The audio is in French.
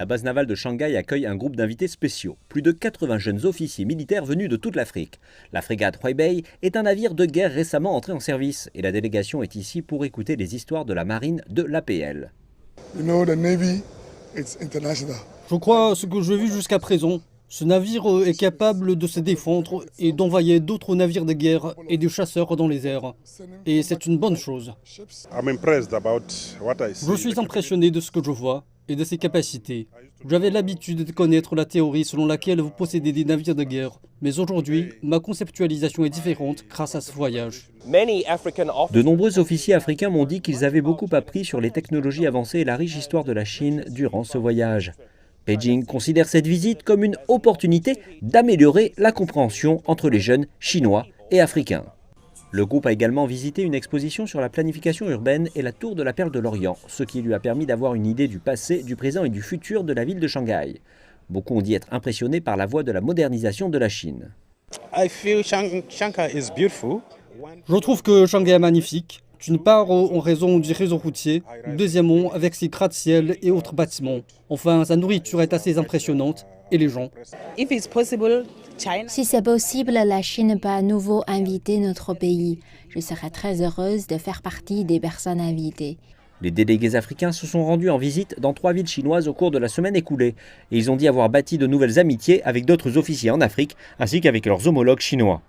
La base navale de Shanghai accueille un groupe d'invités spéciaux. Plus de 80 jeunes officiers militaires venus de toute l'Afrique. La frégate Huaibei est un navire de guerre récemment entré en service. Et la délégation est ici pour écouter les histoires de la marine de l'APL. Je crois ce que j'ai vu jusqu'à présent. Ce navire est capable de se défendre et d'envoyer d'autres navires de guerre et des chasseurs dans les airs. Et c'est une bonne chose. Je suis impressionné de ce que je vois et de ses capacités. J'avais l'habitude de connaître la théorie selon laquelle vous possédez des navires de guerre. Mais aujourd'hui, ma conceptualisation est différente grâce à ce voyage. De nombreux officiers africains m'ont dit qu'ils avaient beaucoup appris sur les technologies avancées et la riche histoire de la Chine durant ce voyage. Beijing considère cette visite comme une opportunité d'améliorer la compréhension entre les jeunes chinois et africains. Le groupe a également visité une exposition sur la planification urbaine et la tour de la Perle de l'Orient, ce qui lui a permis d'avoir une idée du passé, du présent et du futur de la ville de Shanghai. Beaucoup ont dit être impressionnés par la voie de la modernisation de la Chine. Je trouve que Shanghai est magnifique. D'une part, en raison du réseau routier. Deuxièmement, avec ses gratte-ciel et autres bâtiments. Enfin, sa nourriture est assez impressionnante. Et les gens. Si c'est possible, la Chine peut à nouveau inviter notre pays. Je serais très heureuse de faire partie des personnes invitées. Les délégués africains se sont rendus en visite dans 3 villes chinoises au cours de la semaine écoulée. Et ils ont dit avoir bâti de nouvelles amitiés avec d'autres officiers en Afrique, ainsi qu'avec leurs homologues chinois.